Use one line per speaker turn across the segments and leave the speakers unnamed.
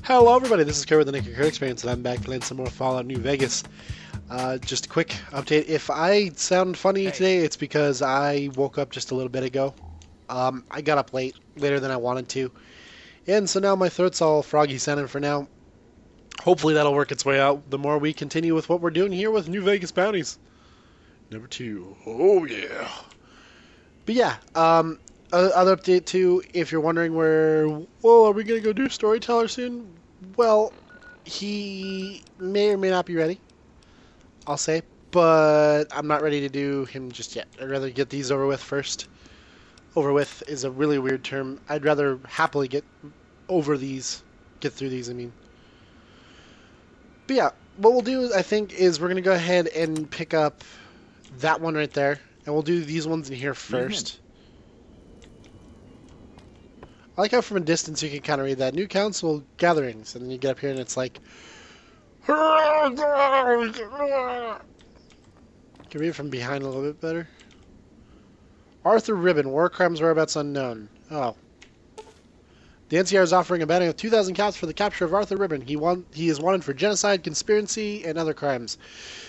Hello everybody, this is Kurt with the Naked Kurt Experience, and I'm back playing some more Fallout New Vegas. Just a quick update. If I sound funny today, it's because I woke up just a little bit ago. I got up later than I wanted to, and so now my throat's all froggy sounding for now. Hopefully that'll work its way out the more we continue with what we're doing here with New Vegas Bounties. Number 2. Oh yeah. But yeah, other update too, if you're wondering are we going to go do Storyteller soon? Well, he may or may not be ready, I'll say, but I'm not ready to do him just yet. I'd rather get these over with first. Over with is a really weird term. I'd rather happily get through these, I mean. But yeah, what we'll do, I think, is we're going to go ahead and pick up that one right there, and we'll do these ones in here first. I like how from a distance you can kind of read that. New council gatherings, and then you get up here and it's like... Can you read it from behind a little bit better? Arthur Ribbon, war crimes, whereabouts unknown. Oh. The NCR is offering a bounty of 2,000 caps for the capture of Arthur Ribbon. He is wanted for genocide, conspiracy, and other crimes.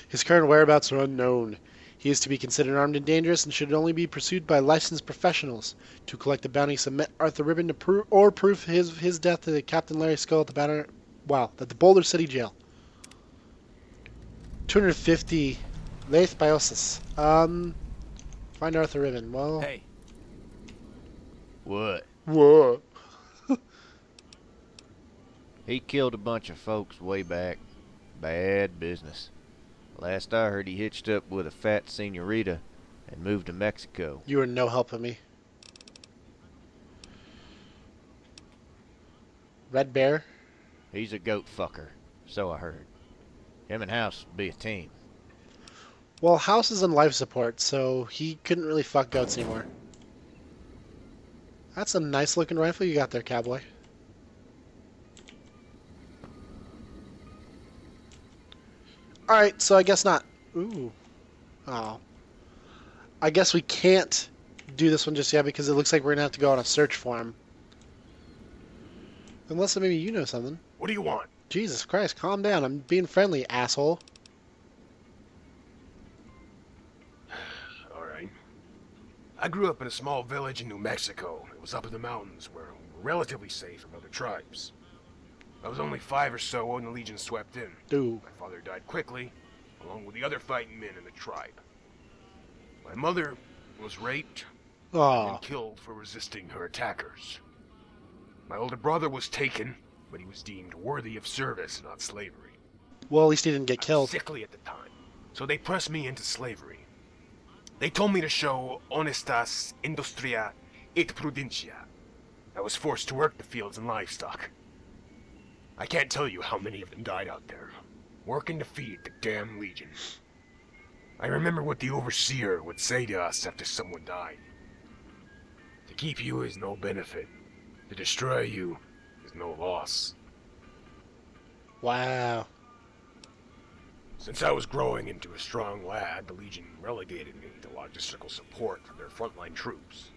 His current whereabouts are unknown. He is to be considered armed and dangerous and should only be pursued by licensed professionals. To collect the bounty, submit Arthur Ribbon to proof his death to Captain Larry Skull at the Boulder City Jail. 250 Leith Biosis. Find Arthur Ribbon. Well.
Hey. What?
What?
He killed a bunch of folks way back. Bad business. Last I heard, he hitched up with a fat senorita and moved to Mexico.
You were no help of me. Red Bear?
He's a goat fucker, so I heard. Him and House would be a team.
Well, House is on life support, so he couldn't really fuck goats anymore. That's a nice looking rifle you got there, cowboy. Alright, so I guess not. Ooh. Oh. I guess we can't do this one just yet because it looks like we're going to have to go on a search for him. Unless maybe you know something.
What do you want?
Jesus Christ, calm down. I'm being friendly, asshole.
Alright. I grew up in a small village in New Mexico. It was up in the mountains where we were relatively safe from other tribes. I was only 5 or so when the Legion swept in.
Ooh.
My father died quickly, along with the other fighting men in the tribe. My mother was raped and killed for resisting her attackers. My older brother was taken, but he was deemed worthy of service, not slavery.
Well, at least he didn't get
I was
killed.
sickly at the time, so they pressed me into slavery. They told me to show honestas industria et prudencia. I was forced to work the fields and livestock. I can't tell you how many of them died out there, working to feed the damn Legion. I remember what the overseer would say to us after someone died. To keep you is no benefit. To destroy you is no loss.
Wow.
Since I was growing into a strong lad, the Legion relegated me to logistical support for their frontline troops.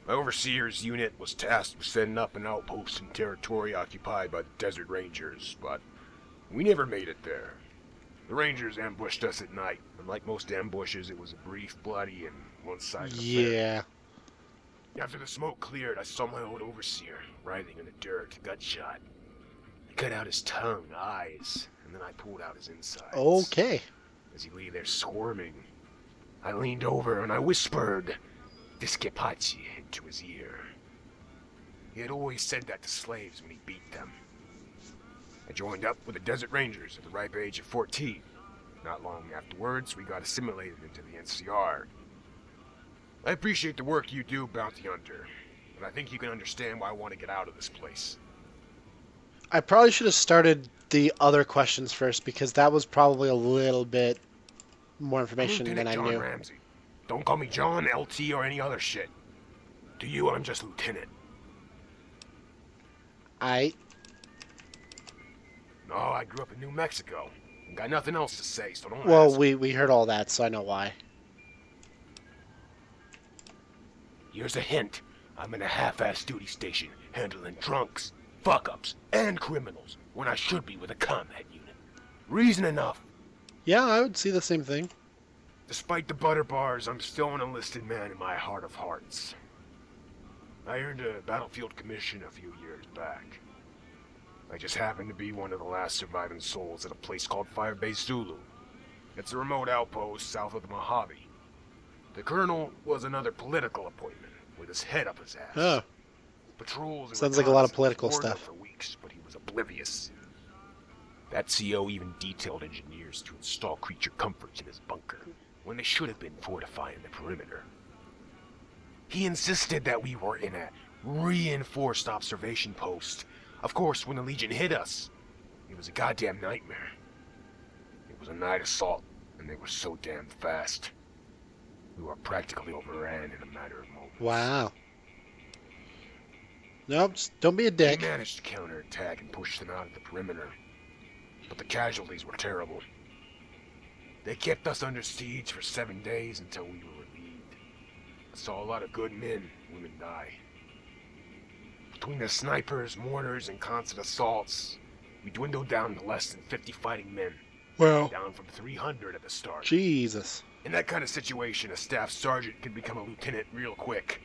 My overseer's unit was tasked with setting up an outpost in territory occupied by the Desert Rangers, but we never made it there. The Rangers ambushed us at night, and like most ambushes, it was a brief, bloody, and one-sided affair. After the smoke cleared, I saw my old overseer writhing in the dirt, gut shot. I cut out his tongue, eyes, and then I pulled out his insides.
Okay.
As he lay there squirming, I leaned over and I whispered Discapaci into his ear. He had always said that to slaves when he beat them. I joined up with the Desert Rangers at the ripe age of 14. Not long afterwards, we got assimilated into the NCR. I appreciate the work you do, Bounty Hunter, but I think you can understand why I want to get out of this place.
I probably should have started the other questions first because that was probably a little bit more information than I
John
knew.
Ramsey. Don't call me John, LT, or any other shit. To you, I'm just Lieutenant. No, I grew up in New Mexico. Got nothing else to say, so don't
Well,
ask.
we heard all that, so I know why.
Here's a hint. I'm in a half-ass duty station, handling trunks. fuck-ups and criminals when I should be with a combat unit. Reason enough.
Yeah, I would see the same thing.
Despite the butter bars, I'm still an enlisted man in my heart of hearts. I earned a battlefield commission a few years back. I just happened to be one of the last surviving souls at a place called Firebase Zulu. It's a remote outpost south of the Mojave. The colonel was another political appointment, with his head up his ass.
Oh.
Patrols and
Sounds like a lot of
reconnaissance
political
were there
stuff.
for weeks, but he was oblivious. That CO even detailed engineers to install creature comforts in his bunker, when they should have been fortifying the perimeter. He insisted that we were in a reinforced observation post. Of course, when the Legion hit us, it was a goddamn nightmare. It was a night assault, and they were so damn fast. We were practically overran in a matter of moments.
Wow. Nope, just don't be a dick.
We managed to counterattack and push them out of the perimeter, but the casualties were terrible. They kept us under siege for 7 days until we were relieved. I saw a lot of good men and women die. Between the snipers, mortars, and constant assaults, we dwindled down to less than 50 fighting men.
Well,
Down from 300 at the start.
Jesus.
In that kind of situation, a staff sergeant could become a lieutenant real quick.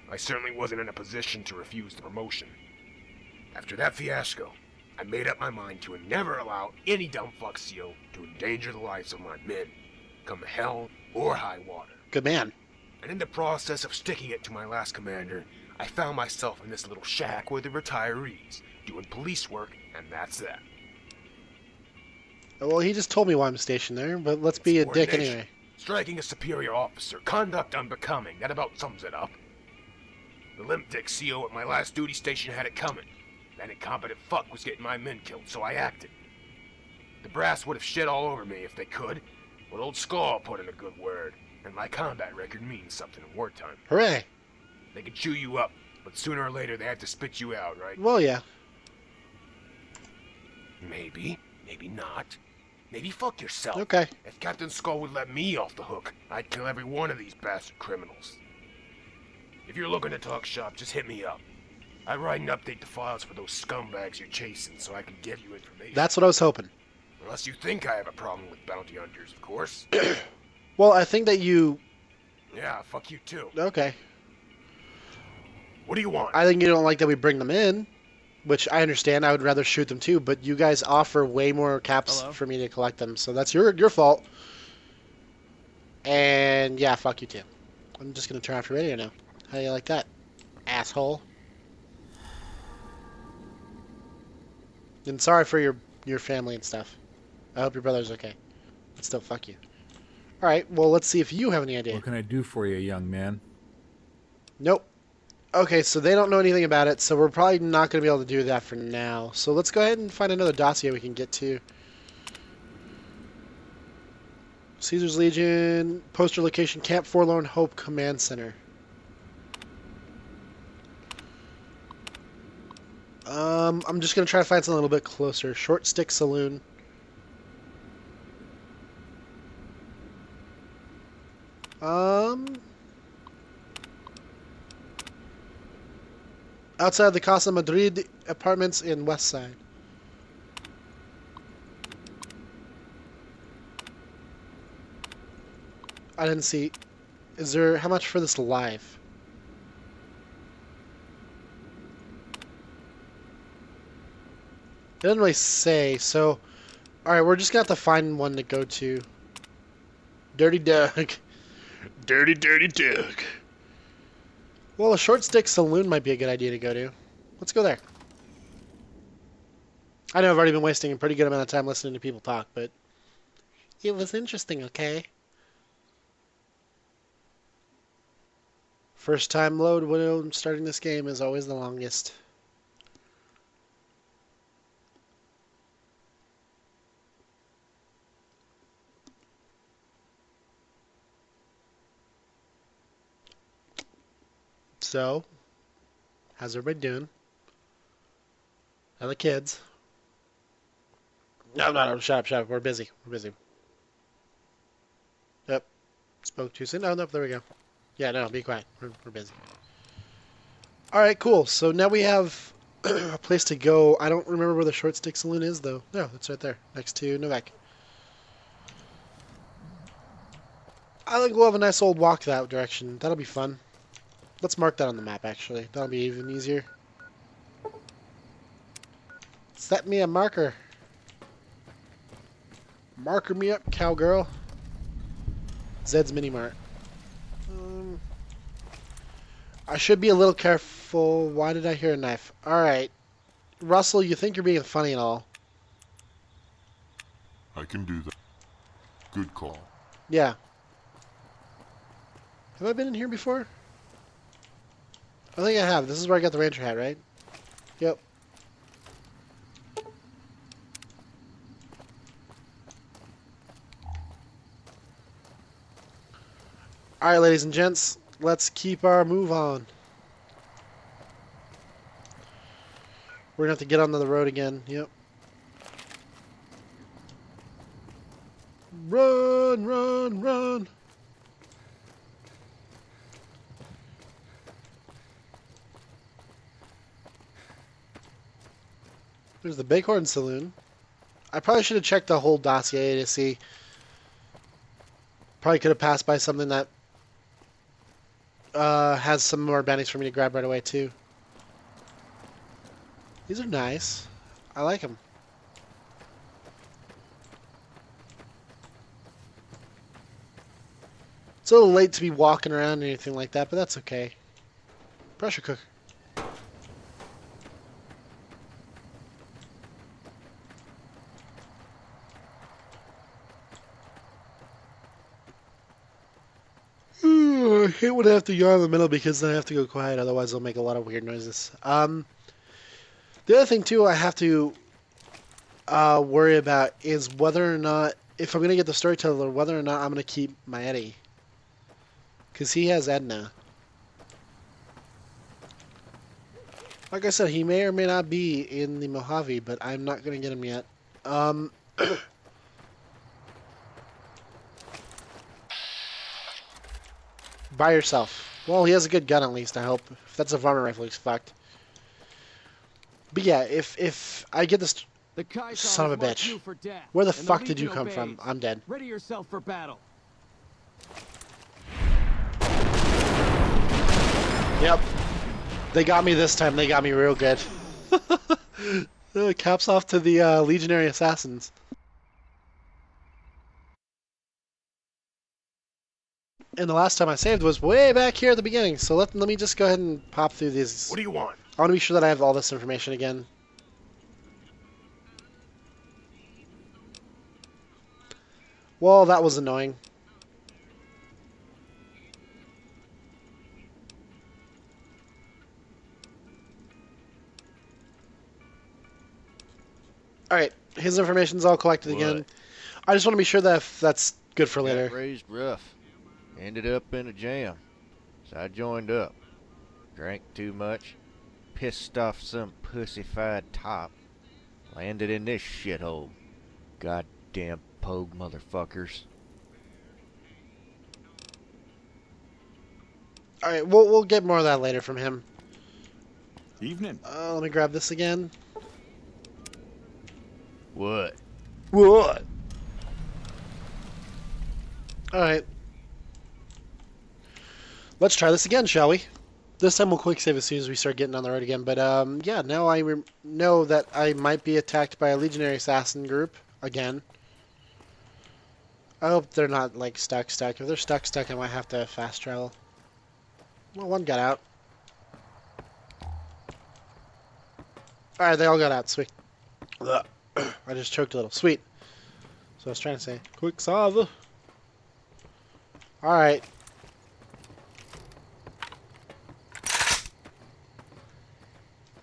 I certainly wasn't in a position to refuse the promotion. After that fiasco, I made up my mind to never allow any dumb fuck CO to endanger the lives of my men, come hell or high water.
Good man.
And in the process of sticking it to my last commander, I found myself in this little shack with the retirees, doing police work, and that's that.
Well, he just told me why I'm stationed there, but let's be a dick anyway.
Striking a superior officer, conduct unbecoming, that about sums it up. The limp dick CO at my last duty station had it coming. That incompetent fuck was getting my men killed, so I acted. The brass would have shit all over me if they could, but old Skull put in a good word, and my combat record means something in wartime.
Hooray.
They can chew you up, but sooner or later they have to spit you out, right?
Well, yeah.
Maybe, maybe not. Maybe fuck yourself.
Okay.
If Captain Skull would let me off the hook, I'd kill every one of these bastard criminals. If you're looking to talk shop, just hit me up. I write and update the files for those scumbags you're chasing so I can give you information.
That's what I was hoping.
Unless you think I have a problem with bounty hunters, of course.
Well, I think that you...
Yeah, fuck you too.
Okay.
What do you want?
I think you don't like that we bring them in, which I understand. I would rather shoot them too, but you guys offer way more caps for me to collect them, so that's your fault. And yeah, fuck you too. I'm just gonna turn off your radio now. How do you like that, asshole? And sorry for your family and stuff. I hope your brother's okay. But still, fuck you. All right, well, let's see if you have any idea.
What can I do for you, young man?
Nope. Okay, so they don't know anything about it, so we're probably not going to be able to do that for now. So let's go ahead and find another dossier we can get to. Caesar's Legion, poster location, Camp Forlorn Hope Command Center. I'm just going to try to find something a little bit closer. Short Stick Saloon. Outside the Casa Madrid apartments in West Side. I didn't see. Is there how much for this live? It doesn't really say. So, all right, we're just gonna have to find one to go to. Dirty Doug. Dirty Doug. Well, a Short Stick Saloon might be a good idea to go to. Let's go there. I know I've already been wasting a pretty good amount of time listening to people talk, but it was interesting, okay? First time load when starting this game is always the longest. So, how's everybody doing? How the kids? No, shut up. We're busy. Yep. Spoke too soon. Oh, no, there we go. Yeah, no, be quiet. We're busy. Alright, cool. So now we have a place to go. I don't remember where the short stick saloon is, though. No, it's right there, next to Novak. I think we'll have a nice old walk that direction. That'll be fun. Let's mark that on the map, actually. That'll be even easier. Set me a marker. Marker me up, cowgirl. Zed's Mini Mart. I should be a little careful. Why did I hear a knife? Alright. Russell, you think you're being funny and all.
I can do that. Good call.
Yeah. Have I been in here before? I think I have. This is where I got the rancher hat, right? Yep. Alright, ladies and gents. Let's keep our move on. We're going to have to get onto the road again. Yep. Run, run, run. There's the Bighorn Saloon. I probably should have checked the whole dossier to see. Probably could have passed by something that has some more bounties for me to grab right away, too. These are nice. I like them. It's a little late to be walking around or anything like that, but that's okay. Pressure cooker. I hate when I have to yawn in the middle because then I have to go quiet, otherwise I'll make a lot of weird noises. The other thing, too, I have to worry about is whether or not, if I'm going to get the storyteller, whether or not I'm going to keep my Eddie. Because he has Edna. Like I said, he may or may not be in the Mojave, but I'm not going to get him yet. By yourself. Well, he has a good gun at least, I hope. If that's a varmint rifle, he's fucked. But yeah, if I get this son of a bitch, where the fuck did you come from? I'm dead.
Ready yourself for battle.
Yep. They got me this time. They got me real good. Caps off to the Legionary Assassins. And the last time I saved was way back here at the beginning, so let me just go ahead and pop through these.
What do you want?
I want to be sure that I have all this information again. Well, that was annoying. Alright, his information's all collected again. I just want to be sure that if that's good for later.
Got raised rough. Ended up in a jam. So I joined up. Drank too much. Pissed off some pussified top. Landed in this shithole. Goddamn pogue motherfuckers.
Alright, we'll get more of that later from him.
Evening.
Let me grab this again.
What?
What? Alright. Let's try this again, shall we? This time we'll quick save as soon as we start getting on the road again. But, yeah, now I know that I might be attacked by a Legionary Assassin group again. I hope they're not, like, stuck. If they're stuck, I might have to fast travel. Well, one got out. Alright, they all got out. Sweet. Ugh. I just choked a little. Sweet. So I was trying to say. Quick save. Alright.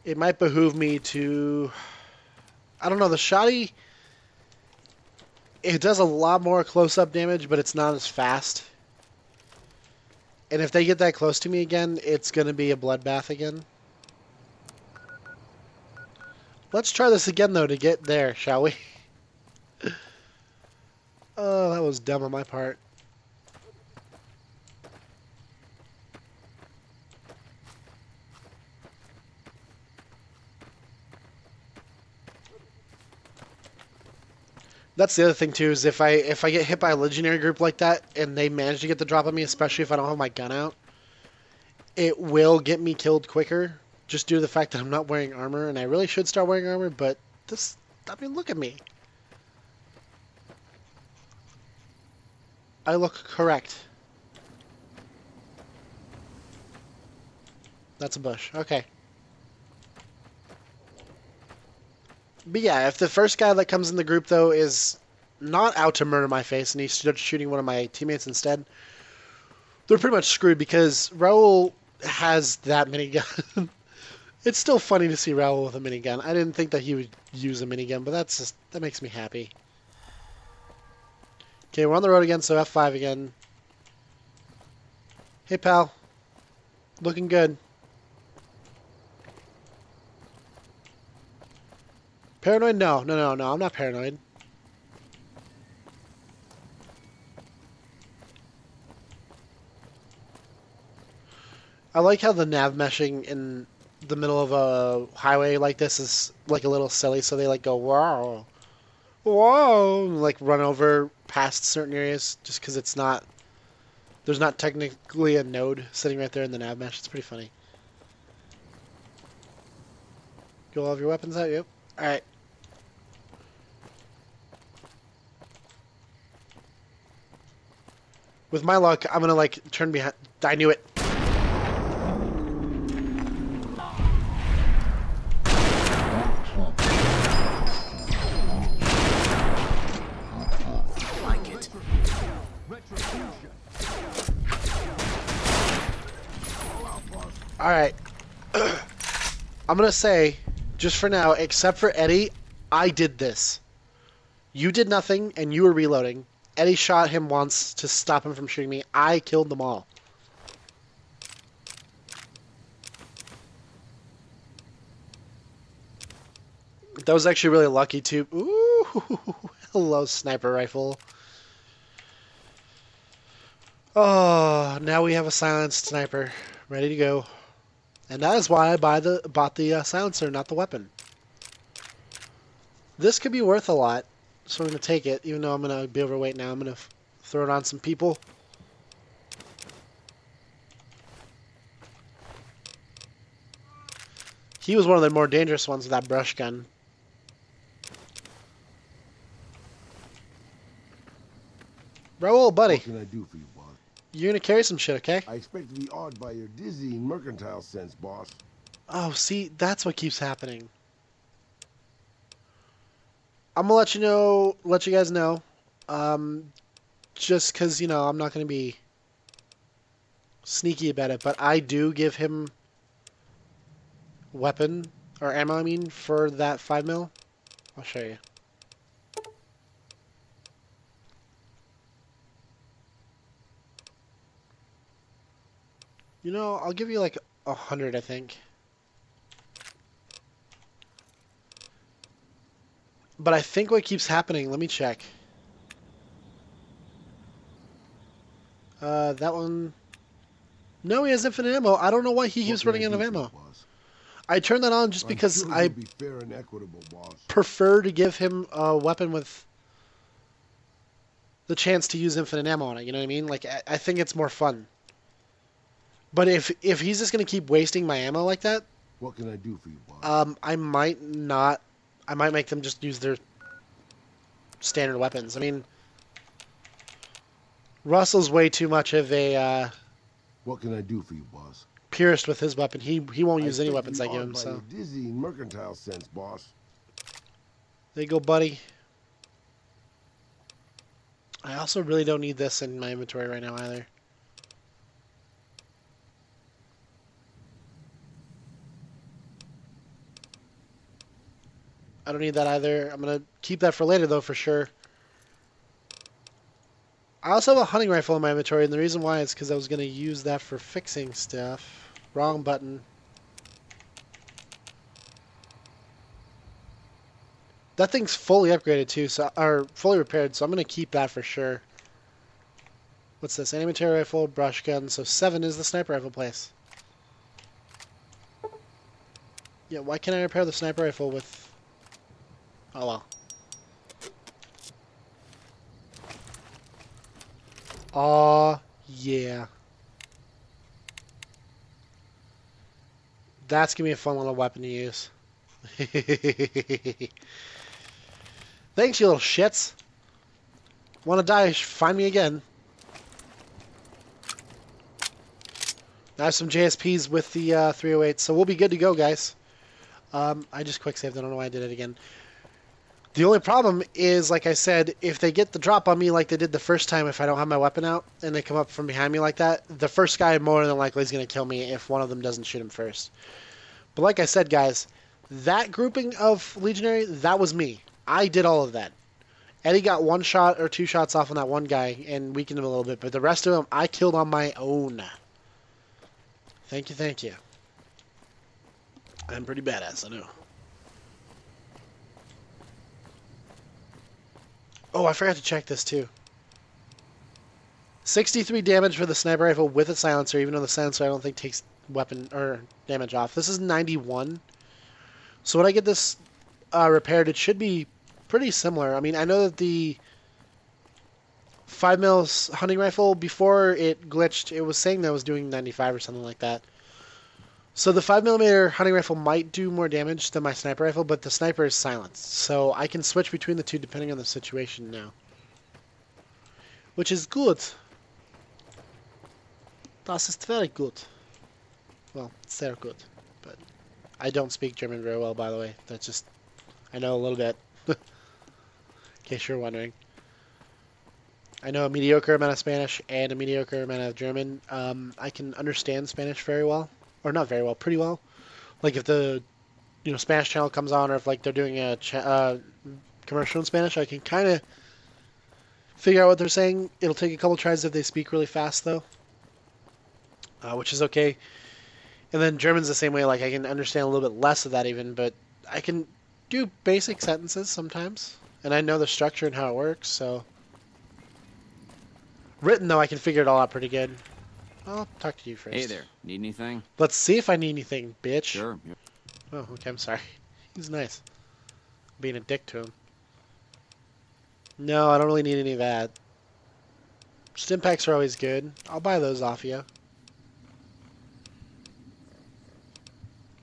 It might behoove me to... I don't know, the shotty... It does a lot more close-up damage, but it's not as fast. And if they get that close to me again, it's going to be a bloodbath again. Let's try this again, though, to get there, shall we? Oh, that was dumb on my part. That's the other thing too, is if I get hit by a legionary group like that and they manage to get the drop on me, especially if I don't have my gun out, it will get me killed quicker, just due to the fact that I'm not wearing armor, and I really should start wearing armor, but this, I mean, look at me. I look correct. That's a bush. Okay. But yeah, if the first guy that comes in the group, though, is not out to murder my face and he's just shooting one of my teammates instead, they're pretty much screwed because Raul has that minigun. It's still funny to see Raul with a minigun. I didn't think that he would use a minigun, but that makes me happy. Okay, we're on the road again, so F5 again. Hey, pal. Looking good. Paranoid? No, I'm not paranoid. I like how the nav meshing in the middle of a highway like this is like a little silly, so they like go, wow, whoa, and like run over past certain areas just because there's not technically a node sitting right there in the nav mesh. It's pretty funny. Get all of your weapons out? Yep. Alright. With my luck, I'm gonna like turn behind. I knew it. Alright. I'm gonna say, just for now, except for Eddie, I did this. You did nothing, and you were reloading. Eddie shot him once to stop him from shooting me. I killed them all. That was actually really lucky, too. Ooh, hello, sniper rifle. Oh, now we have a silenced sniper. Ready to go. And that is why I bought the silencer, not the weapon. This could be worth a lot, so I'm going to take it, even though I'm going to be overweight now. I'm going to throw it on some people. He was one of the more dangerous ones with that brush gun. Raul, buddy.
What can I do for you, boss?
You're going to carry some shit, okay?
I expect to be awed by your dizzying mercantile sense, boss.
Oh, see, that's what keeps happening. I'm gonna let you guys know, just because, you know, I'm not gonna be sneaky about it, but I do give him weapon, or ammo, I mean, for that 5mm. I'll show you. You know, I'll give you like 100, I think. But I think what keeps happening, let me check. That one... No, he has infinite ammo. I don't know why he keeps running out of ammo. I turned that on just because I
be fair and equitable, boss.
prefer to give him a weapon with the chance to use infinite ammo on it, you know what I mean? Like, I think it's more fun. But if he's just going to keep wasting my ammo like that...
What can I do for you, boss?
I might not... I might make them just use their standard weapons. I mean, Russell's way too much of a
what can I do for you, boss?
purist with his weapon. He won't use any weapons I give him. So
your dizzying mercantile sense, boss.
there you go, buddy. I also really don't need this in my inventory right now either. I don't need that either. I'm going to keep that for later, though, for sure. I also have a hunting rifle in my inventory, and the reason why is because I was going to use that for fixing stuff. Wrong button. That thing's fully upgraded, too, so, or fully repaired, so I'm going to keep that for sure. What's this? Anti-material rifle, brush gun. So 7 is the sniper rifle place. Yeah, why can't I repair the sniper rifle with... Oh, well. Aw, yeah. That's gonna be a fun little weapon to use. Thanks, you little shits. Wanna die, find me again. I have some JSPs with the 308, so we'll be good to go, guys. I just quick saved. I don't know why I did it again. The only problem is, like I said, if they get the drop on me like they did the first time if I don't have my weapon out, and they come up from behind me like that, the first guy more than likely is going to kill me if one of them doesn't shoot him first. But like I said, guys, that grouping of Legionary, that was me. I did all of that. Eddie got 1 shot or 2 shots off on that one guy and weakened him a little bit, but the rest of them I killed on my own. Thank you, thank you. I'm pretty badass, I know. Oh, I forgot to check this too. 63 damage for the sniper rifle with a silencer, even though the silencer I don't think takes weapon or damage off. This is 91. So when I get this repaired, it should be pretty similar. I mean, I know that the 5mm hunting rifle, before it glitched, it was saying that it was doing 95 or something like that. So the 5mm hunting rifle might do more damage than my sniper rifle, but the sniper is silenced. So I can switch between the two depending on the situation now. Which is good. Das ist very good. Well, sehr good. But I don't speak German very well, by the way. That's just... I know a little bit. In case you're wondering. I know a mediocre amount of Spanish and a mediocre amount of German. I can understand Spanish very well. Or not very well, pretty well. Like if the Spanish channel comes on, or if like they're doing a commercial in Spanish, I can kind of figure out what they're saying. It'll take a couple tries if they speak really fast, though, which is okay. And then German's the same way. Like I can understand a little bit less of that even, but I can do basic sentences sometimes, and I know the structure and how it works. So written though, I can figure it all out pretty good. I'll talk to you first.
Hey there, need anything?
Let's see if I need anything, bitch.
Sure.
Oh, okay, I'm sorry. He's nice. Being a dick to him. No, I don't really need any of that. Stim packs are always good. I'll buy those off you.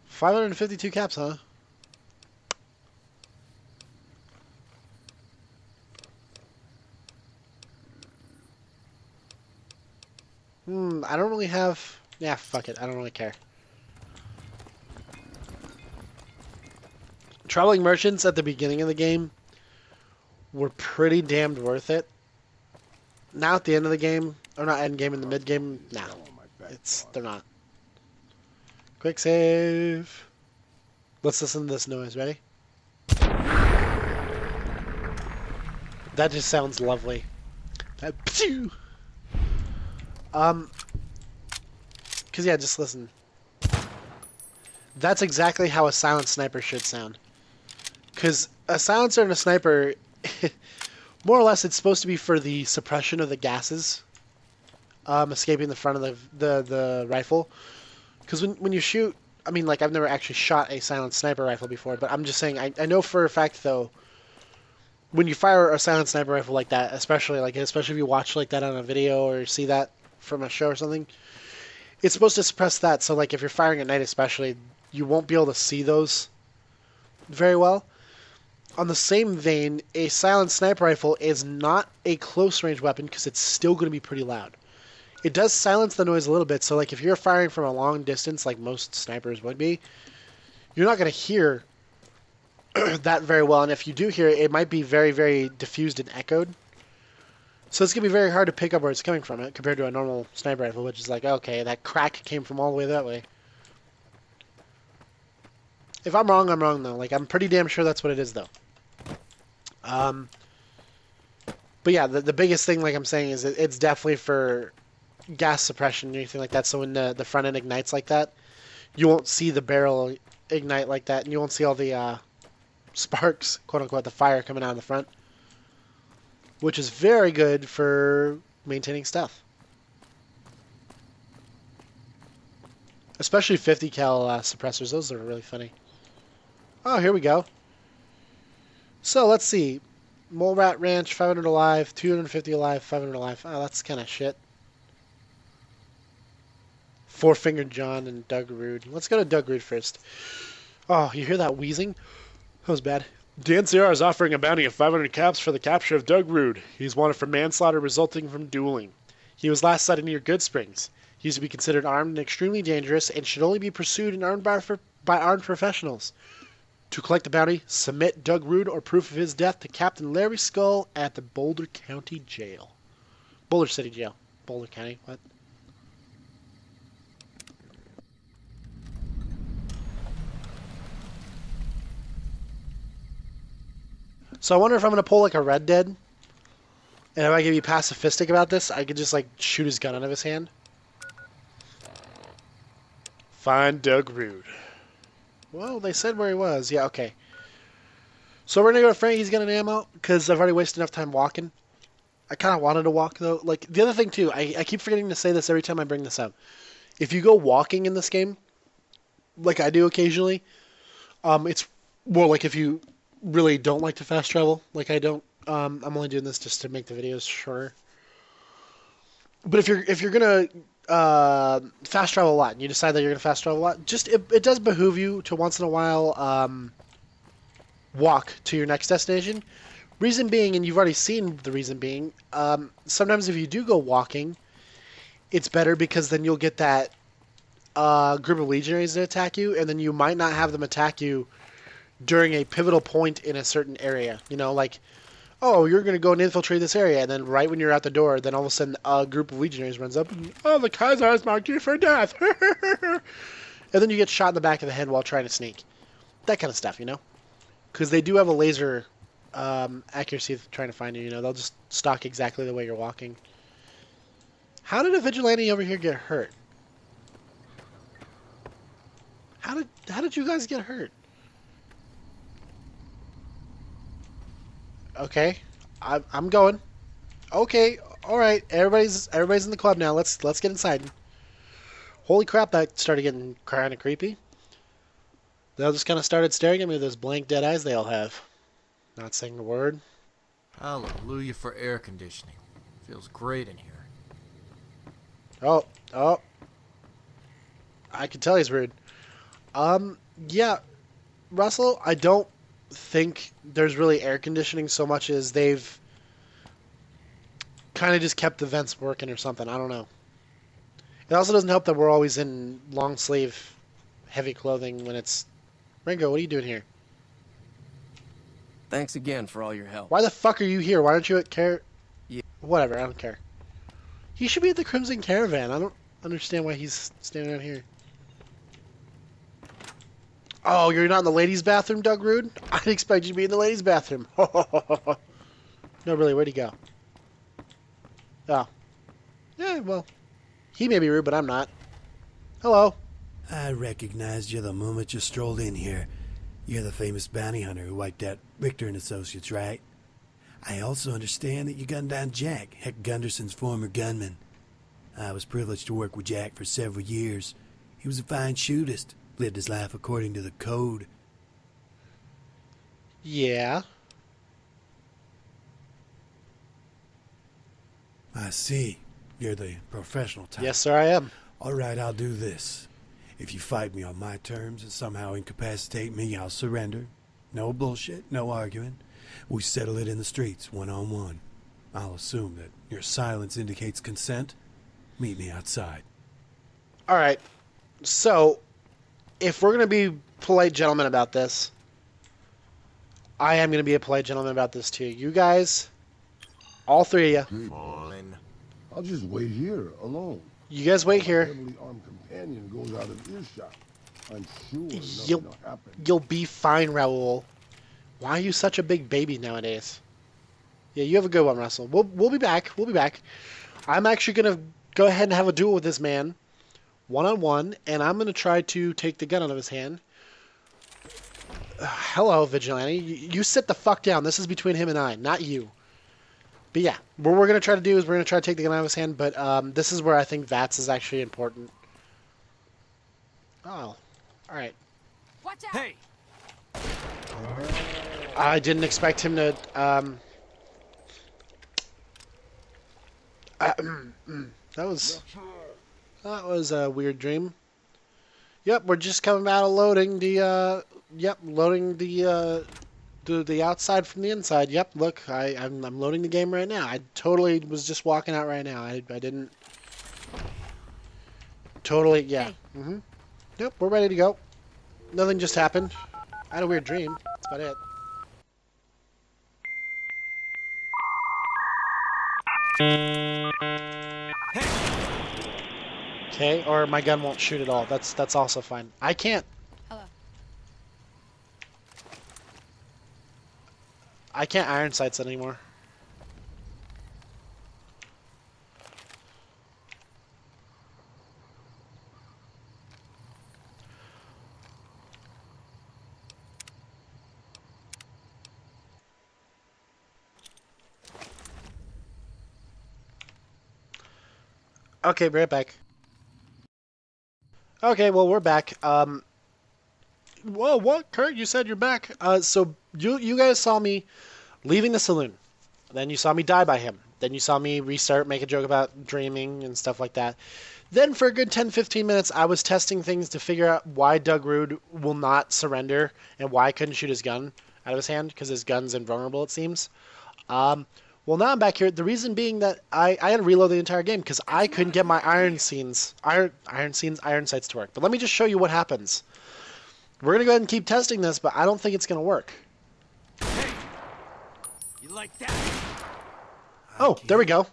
552 caps, huh? I don't really have... Yeah, fuck it. I don't really care. Traveling merchants at the beginning of the game were pretty damned worth it. Now at the end of the game, or not end game, in the mid game, nah. They're not. Quick save. Let's listen to this noise. Ready? That just sounds lovely. That because yeah, just listen. That's exactly how a silent sniper should sound. Because a silencer and a sniper, more or less, it's supposed to be for the suppression of the gases escaping the front of the rifle. Because when you shoot, I mean, like, I've never actually shot a silent sniper rifle before, but I'm just saying, I know for a fact, though, when you fire a silent sniper rifle like that, especially if you watch like that on a video or see that from a show or something, it's supposed to suppress that. So, like, if you're firing at night especially, you won't be able to see those very well. On the same vein, a silent sniper rifle is not a close-range weapon because it's still going to be pretty loud. It does silence the noise a little bit, so like if you're firing from a long distance, like most snipers would be, you're not going to hear that very well, and if you do hear it, it might be very, very diffused and echoed. So it's going to be very hard to pick up where it's coming from compared to a normal sniper rifle, which is like, okay, that crack came from all the way that way. If I'm wrong, I'm wrong, though. Like, I'm pretty damn sure that's what it is, though. But yeah, the biggest thing, like I'm saying, is it's definitely for gas suppression or anything like that. So when the front end ignites like that, you won't see the barrel ignite like that, and you won't see all the sparks, quote unquote, the fire coming out of the front, which is very good for maintaining stealth. Especially 50 cal suppressors, those are really funny. Oh, here we go. So let's see. Mole Rat Ranch, 500 alive, 250 alive, 500 alive. Oh, that's kind of shit. Four Fingered John and Doug Rude. Let's go to Doug Rude first. Oh, you hear that wheezing? That was bad. The NCR is offering a bounty of 500 caps for the capture of Doug Rude. He's wanted for manslaughter resulting from dueling. He was last sighted near Good Springs. He is to be considered armed and extremely dangerous and should only be pursued and armed by armed professionals. To collect the bounty, submit Doug Rude or proof of his death to Captain Larry Skull at the Boulder County Jail. Boulder City Jail. Boulder County, what? So I wonder if I'm going to pull like a Red Dead. And if I can be pacifistic about this, I could just like shoot his gun out of his hand. Find Doug Rude. Well, they said where he was. Yeah, okay. So we're going to go to Frankie's Gun and Ammo because I've already wasted enough time walking. I kind of wanted to walk though. Like the other thing too, I keep forgetting to say this every time I bring this up. If you go walking in this game, like I do occasionally, it's more like if you really don't like to fast travel, like I don't. I'm only doing this just to make the videos shorter. But if you're gonna fast travel a lot, and you decide that you're gonna fast travel a lot, just it does behoove you to once in a while walk to your next destination. Reason being, and you've already seen the reason being, sometimes if you do go walking, it's better because then you'll get that group of legionaries to attack you, and then you might not have them attack you during a pivotal point in a certain area. You know, like, oh, you're going to go and infiltrate this area, and then right when you're out the door, then all of a sudden a group of legionaries runs up, and, oh, the Kaiser has marked you for death. And then you get shot in the back of the head while trying to sneak. That kind of stuff, you know? Because they do have a laser accuracy of trying to find you, you know? They'll just stalk exactly the way you're walking. How did a vigilante over here get hurt? How did you guys get hurt? Okay, I'm going. Okay, all right. Everybody's in the club now. Let's get inside. Holy crap! That started getting kind of creepy. They all just kind of started staring at me with those blank dead eyes they all have. Not saying a word.
Hallelujah for air conditioning. Feels great in here.
Oh. I can tell he's rude. Yeah, Russell, I don't think there's really air conditioning so much as they've kind of just kept the vents working or something. I don't know. It also doesn't help that we're always in long sleeve heavy clothing when it's... Ringo, what are you doing here?
Thanks again for all your help.
Why the fuck are you here? Why don't you care?
Yeah.
Whatever, I don't care. He should be at the Crimson Caravan. I don't understand why he's standing out here. Oh, you're not in the ladies' bathroom, Doug Rude? I'd expect you to be in the ladies' bathroom. No, really, where'd he go? Oh. Yeah, well, he may be rude, but I'm not. Hello.
I recognized you the moment you strolled in here. You're the famous bounty hunter who wiped out Richter and Associates, right? I also understand that you gunned down Jack, Heck Gunderson's former gunman. I was privileged to work with Jack for several years. He was a fine shootist. Lived his life according to the code.
Yeah.
I see. You're the professional type.
Yes, sir, I am.
All right, I'll do this. If you fight me on my terms and somehow incapacitate me, I'll surrender. No bullshit, no arguing. We settle it in the streets, one-on-one. I'll assume that your silence indicates consent. Meet me outside.
All right. So, if we're going to be polite gentlemen about this, I am going to be a polite gentleman about this too. You guys, all three of you.
Fine. I'll just wait here, alone.
You guys wait here.
Heavily armed companion goes out of earshot. I'm sure nothing
You'll,
will happen.
you'll be fine, Raoul. Why are you such a big baby nowadays? Yeah, you have a good one, Russell. We'll be back. We'll be back. I'm actually going to go ahead and have a duel with this man, one-on-one, and I'm going to try to take the gun out of his hand. Hello, Vigilante. You sit the fuck down. This is between him and I, not you. But yeah, what we're going to try to do is we're going to try to take the gun out of his hand, but this is where I think VATS is actually important. Oh, alright.
Watch out! Hey!
I didn't expect him to That was a weird dream. Yep, we're just coming out of loading loading the outside from the inside. Yep, look, I'm loading the game right now. I totally was just walking out right now. I didn't totally, yeah.
Hey.
Yep, we're ready to go. Nothing just happened. I had a weird dream. That's about it. Okay, or my gun won't shoot at all. That's also fine. I can't.
Hello.
I can't iron sights anymore. Okay, be right back. Okay, well, we're back. Whoa, what? Kurt, you said you're back. So you guys saw me leaving the saloon. Then you saw me die by him. Then you saw me restart, make a joke about dreaming and stuff like that. Then for a good 10-15 minutes, I was testing things to figure out why Doug Rude will not surrender and why I couldn't shoot his gun out of his hand, because his gun's invulnerable, it seems. Well, now I'm back here. The reason being that I had to reload the entire game because I couldn't get my iron sights to work. But let me just show you what happens. We're going to go ahead and keep testing this, but I don't think it's going to work.
Hey! You like that?
Oh, there we go.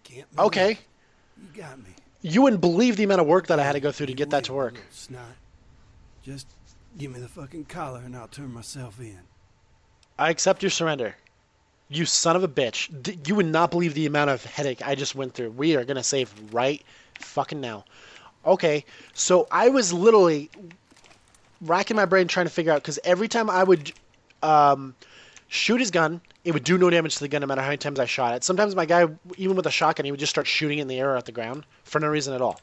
Can't
Okay.
You got me.
You wouldn't believe the amount of work that I had to go through to get that to work.
Little snot. Just give me the fucking collar and I'll turn myself in.
I accept your surrender. You son of a bitch. You would not believe the amount of headache I just went through. We are going to save right fucking now. Okay, so I was literally racking my brain trying to figure out, because every time I would shoot his gun, it would do no damage to the gun no matter how many times I shot it. Sometimes my guy, even with a shotgun, he would just start shooting it in the air or at the ground for no reason at all.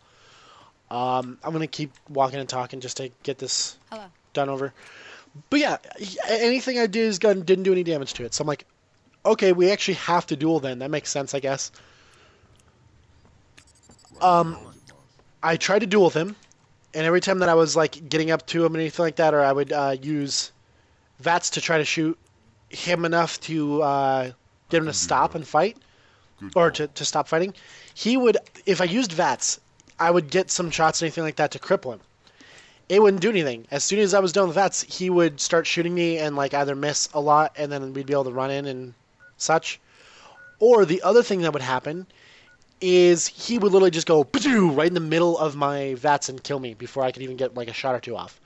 I'm going to keep walking and talking just to get this done over. But yeah, anything I did, his gun didn't do any damage to it. So I'm like, okay, we actually have to duel then. That makes sense, I guess. I tried to duel with him, and every time that I was like getting up to him and anything like that, or I would use VATS to try to shoot him enough to get him to stop and fight, or to stop fighting, he would, if I used VATS, I would get some shots and anything like that to cripple him. It wouldn't do anything. As soon as I was done with VATS, he would start shooting me and like either miss a lot, and then we'd be able to run in and such. Or the other thing that would happen is he would literally just go right in the middle of my VATS and kill me before I could even get like a shot or two off.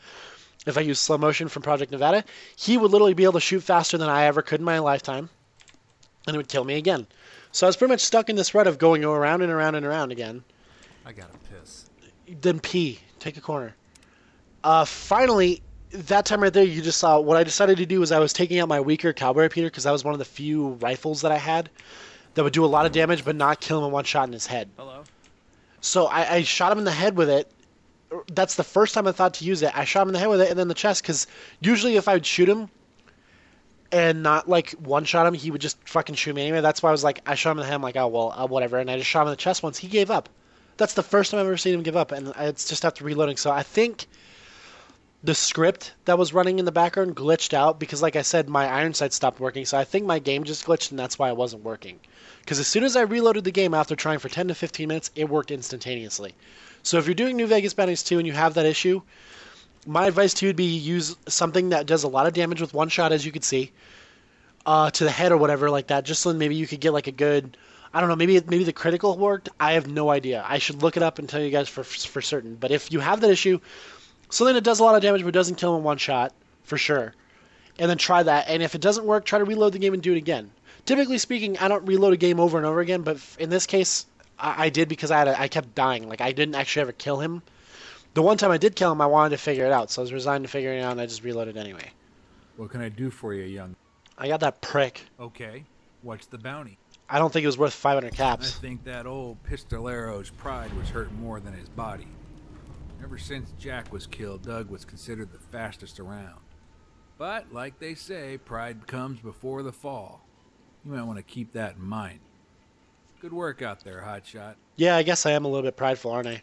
If I use slow motion from Project Nevada, he would literally be able to shoot faster than I ever could in my lifetime, and it would kill me again. So I was pretty much stuck in this rut of going around and around and around again.
I gotta piss.
Then pee. Take a corner. Finally, that time right there, you just saw what I decided to do was I was taking out my weaker cowboy repeater, because that was one of the few rifles that I had that would do a lot of damage but not kill him in one shot in his head.
Hello?
So I shot him in the head with it. That's the first time I thought to use it. I shot him in the head with it and then the chest, because usually if I would shoot him and not like one shot him, he would just fucking shoot me anyway. That's why I was like, I shot him in the head, I'm like, oh well, whatever. And I just shot him in the chest once. He gave up. That's the first time I've ever seen him give up, and it's just after reloading. So I think the script that was running in the background glitched out, because like I said, my iron sight stopped working. So I think my game just glitched, and that's why it wasn't working. Because as soon as I reloaded the game after trying for 10 to 15 minutes, it worked instantaneously. So if you're doing New Vegas Bounties 2 and you have that issue, my advice to you would be use something that does a lot of damage with one shot, as you could see, to the head or whatever like that, just so maybe you could get like a good, I don't know, maybe the critical worked. I have no idea. I should look it up and tell you guys for certain. But if you have that issue, something that does a lot of damage but doesn't kill in one shot, for sure. And then try that. And if it doesn't work, try to reload the game and do it again. Typically speaking, I don't reload a game over and over again, but in this case, I did, because I kept dying. Like, I didn't actually ever kill him. The one time I did kill him, I wanted to figure it out, so I was resigned to figuring it out, and I just reloaded anyway.
What can I do for you, young?
I got that prick.
Okay, what's the bounty?
I don't think it was worth 500
I
caps.
think that old pistolero's pride was hurt more than his body. Ever since Jack was killed, Doug was considered the fastest around. But, like they say, pride comes before the fall. You might want to keep that in mind. Good work out there, hotshot.
Yeah, I guess I am a little bit prideful, aren't I?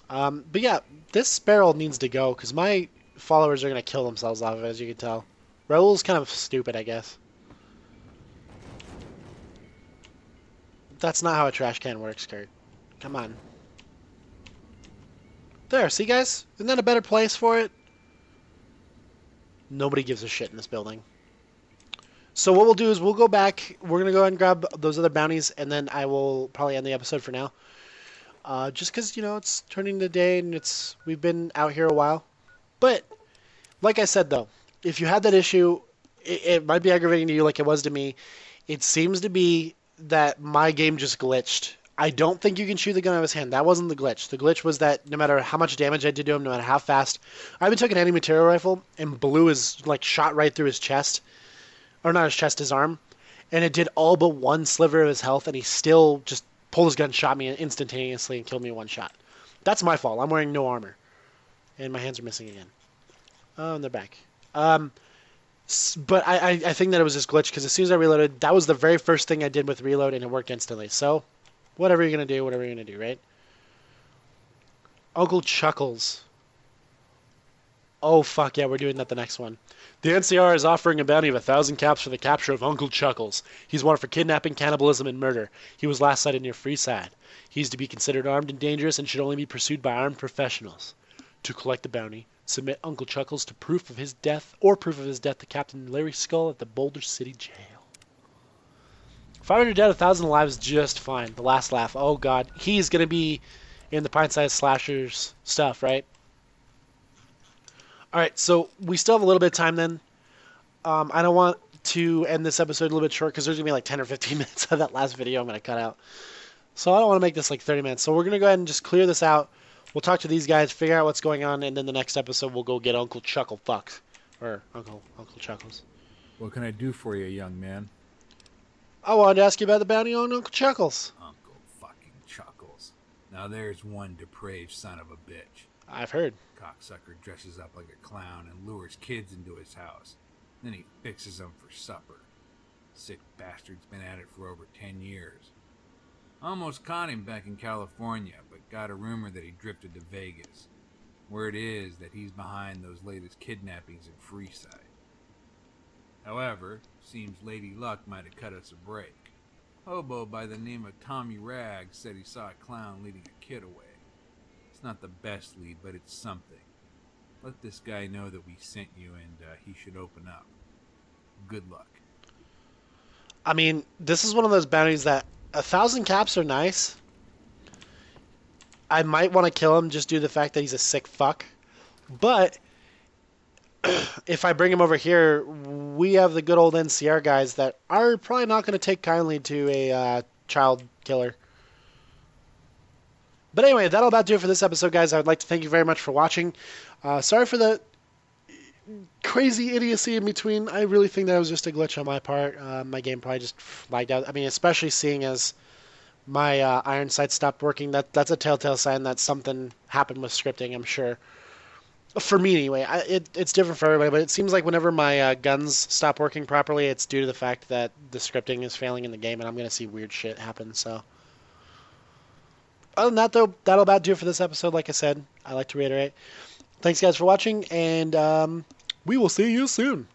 But yeah, this barrel needs to go because my followers are going to kill themselves off of it, as you can tell. Raul's kind of stupid, I guess. That's not how a trash can works, Kurt. Come on. There, see, guys? Isn't that a better place for it? Nobody gives a shit in this building. So what we'll do is we'll go back. We're going to go ahead and grab those other bounties, and then I will probably end the episode for now. Just because, you know, it's turning the day, and we've been out here a while. But, like I said, though, if you had that issue, it might be aggravating to you like it was to me. It seems to be that my game just glitched. I don't think you can shoot the gun out of his hand. That wasn't the glitch. The glitch was that no matter how much damage I did to him, no matter how fast, I even took an anti-material rifle and blew his, like, shot right through his chest. Or not his chest, his arm. And it did all but one sliver of his health, and he still just pulled his gun, shot me instantaneously, and killed me in one shot. That's my fault. I'm wearing no armor. And my hands are missing again. Oh, and they're back. But I think that it was just glitch, because as soon as I reloaded, that was the very first thing I did with reload, and it worked instantly. So, whatever you're going to do, whatever you're going to do, right? Uncle Chuckles. Oh, fuck yeah, we're doing that the next one. The NCR is offering a bounty of 1,000 caps for the capture of Uncle Chuckles. He's wanted for kidnapping, cannibalism, and murder. He was last sighted near Freeside. He's to be considered armed and dangerous and should only be pursued by armed professionals. To collect the bounty, submit Uncle Chuckles to proof of his death to Captain Larry Skull at the Boulder City Jail. 500 dead, 1,000 lives, just fine. The last laugh. Oh, God. He's going to be in the Pint-Sized Slashers stuff, right? Alright, so we still have a little bit of time then. I don't want to end this episode a little bit short because there's going to be like 10 or 15 minutes of that last video I'm going to cut out. So I don't want to make this like 30 minutes. So we're going to go ahead and just clear this out. We'll talk to these guys, figure out what's going on, and then the next episode we'll go get Uncle Chuckle Fuck. Or Uncle Chuckles.
What can I do for you, young man?
I wanted to ask you about the bounty on Uncle Chuckles.
Uncle fucking Chuckles. Now there's one depraved son of a bitch.
I've heard.
Cocksucker dresses up like a clown and lures kids into his house. Then he fixes them for supper. Sick bastard's been at it for over 10 years. Almost caught him back in California, but got a rumor that he drifted to Vegas. Word is that he's behind those latest kidnappings in Freeside. However, seems Lady Luck might have cut us a break. Hobo by the name of Tommy Ragg said he saw a clown leading a kid away. It's not the best lead, but it's something. Let this guy know that we sent you and he should open up. Good luck.
I mean, this is one of those bounties that 1,000 caps are nice. I might want to kill him just due to the fact that he's a sick fuck. But if I bring him over here, we have the good old NCR guys that are probably not going to take kindly to a child killer. But anyway, that'll about do it for this episode, guys. I would like to thank you very much for watching. Sorry for the crazy idiocy in between. I really think that was just a glitch on my part. My game probably just lagged out. I mean, especially seeing as my iron sight stopped working. That's a telltale sign that something happened with scripting, I'm sure. For me, anyway. It's different for everybody, but it seems like whenever my guns stop working properly, it's due to the fact that the scripting is failing in the game, and I'm going to see weird shit happen, so... Other than that, though, that'll about do it for this episode. Like I said, I like to reiterate. Thanks, guys, for watching, and we will see you soon.